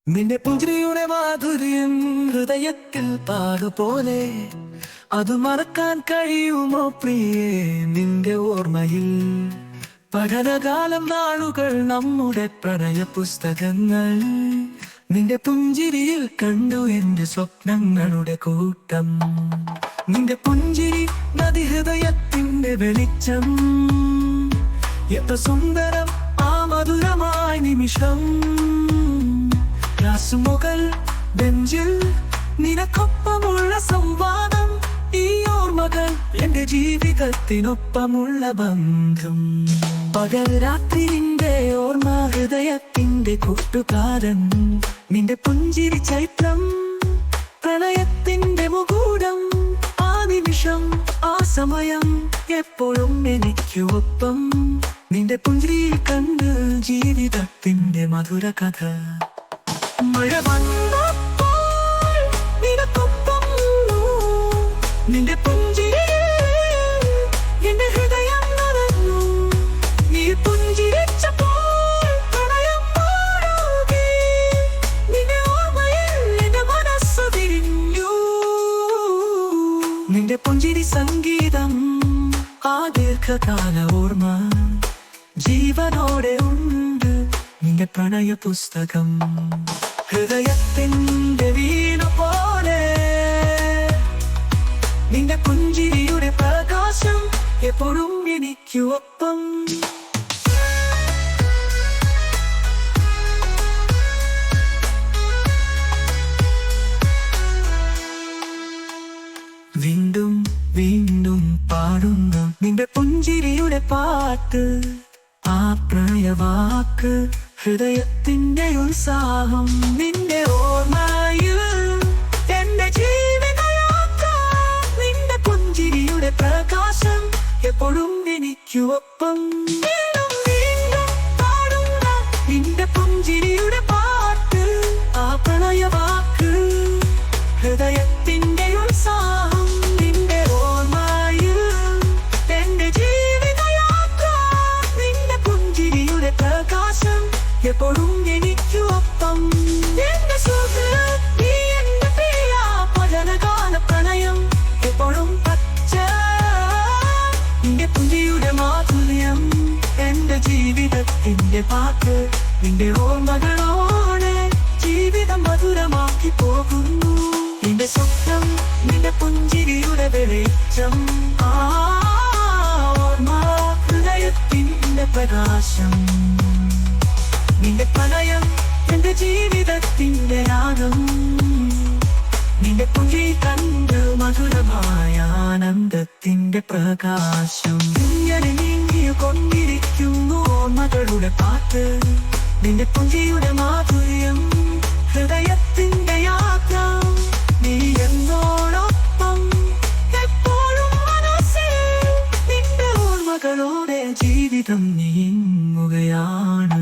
നിന്റെ പുഞ്ചിരിയുടെ മാധുര്യം ഹൃദയത്തിൽ പാടുപോലെ അത് മറക്കാൻ കഴിയുമോ പ്രിയേ നിന്റെ ഓർമ്മയിൽ പഠനകാലം നാളുകൾ നമ്മുടെ പ്രണയ പുസ്തകങ്ങൾ നിന്റെ പുഞ്ചിരിയിൽ കണ്ടു എന്റെ സ്വപ്നങ്ങളുടെ കൂട്ടം നിന്റെ പുഞ്ചിരി നദി ഹൃദയത്തിന്റെ വെളിച്ചം എത്ര സുന്ദരം ആ മധുരമായ നിമിഷം ക്ലാസുമുകൾ ബെഞ്ചിൽ നിനക്കൊപ്പമുള്ള സംവാദം ഈ ഓർമ്മകൾ എന്റെ ജീവിതത്തിനൊപ്പമുള്ള ബന്ധം പകൽ രാത്രിന്റെ ഓർമ്മ ഹൃദയത്തിന്റെ കൂട്ടുകാരൻ നിന്റെ പുഞ്ചിരി ചൈത്രം പ്രണയത്തിന്റെ മുകൂടം ആ നിമിഷം ആ സമയം എപ്പോഴും എനിക്ക് ഒപ്പം നിന്റെ പുഞ്ചിരിയിൽ കണ്ട് ജീവിതത്തിന്റെ മധുര കഥ മഴ വന്നപ്പോൾ നിനക്കൊപ്പം നിന്റെ പുഞ്ചിരിയിൽ എന്റെ ഹൃദയം നിറഞ്ഞു നീ പുഞ്ചിരിച്ചപ്പോൾ പ്രണയം മാറുകി നിന്റെ ഓർമ്മയിൽ എന്റെ മനസ്സ് തിരിഞ്ഞു നിന്റെ പുഞ്ചിരി സംഗീതം ആ ദീർഘകാല ഓർമ്മ ജീവനോടെ ഉണ്ട് നിന്റെ പ്രണയ പുസ്തകം ഹൃദയത്തിന്റെ വീണ പോലെ നിന്റെ പുഞ്ചിരിയുടെ പ്രകാശം എപ്പോഴും എനിക്ക് ഒപ്പം വീണ്ടും വീണ്ടും പാടുന്നു നിന്റെ പുഞ്ചിരിയുടെ പാട്ട് ആ പ്രണയവാക്ക് ഹൃദയത്തിന്റെ ഉത്സാഹം നിന്റെ ഓർമ്മയിൽ എന്റെ ജീവിതയാത്ര നിന്റെ പുഞ്ചിരിയുടെ പ്രകാശം എപ്പോഴും എനിക്ക് ഒപ്പം വീണ്ടും വീണ്ടും പാടുന്ന നിന്റെ പുഞ്ചിരിയുടെ പാട്ട് ആ പ്രണയവാക്ക് ഹൃദയത്തിന്റെ ഉത്സാഹം നിന്റെ ഓർമ്മയിൽ എന്റെ ജീവിതയാത്ര നിന്റെ പുഞ്ചിരിയുടെ പ്രകാശം എപ്പോഴും എനിക്ക് ഒപ്പം എന്റെ സുഹൃത്ത് നീ എന്റെ പ്രിയ പലനകാല പ്രണയം എപ്പോഴും പച്ച നിന്റെ പുഞ്ചിരിയുടെ മാധുര്യം എന്റെ ജീവിതത്തിന്റെ പാട്ട് നിന്റെ ഓർമ്മകളോടെ ജീവിതം മധുരമാക്കി പോകുന്നു നിന്റെ സ്വപ്നം നിന്റെ പുഞ്ചിരിയുടെ വെളിച്ചം ആ ഓർമ്മ ഹൃദയത്തിന്റെ പ്രകാശം നിന്റെ പ്രണയം എന്റെ ജീവിതത്തിന്റെ രാഗം നിന്റെ പുഞ്ചിരി കണ്ട് മധുരമായ ആനന്ദത്തിന്റെ പ്രകാശം ഇങ്ങനെ നീങ്ങിയ കൊണ്ടിരിക്കുന്നു ഓർമ്മകളുടെ പാട്ട് നിന്റെ പുഞ്ചിരിയുടെ മാധുര്യം ഹൃദയത്തിന്റെ യാത്ര നീ എന്നോടൊപ്പം എപ്പോഴും മനസ്സിൽ നിന്റെ ഓർമ്മകളോടെ ജീവിതം നീങ്ങുകയാണ്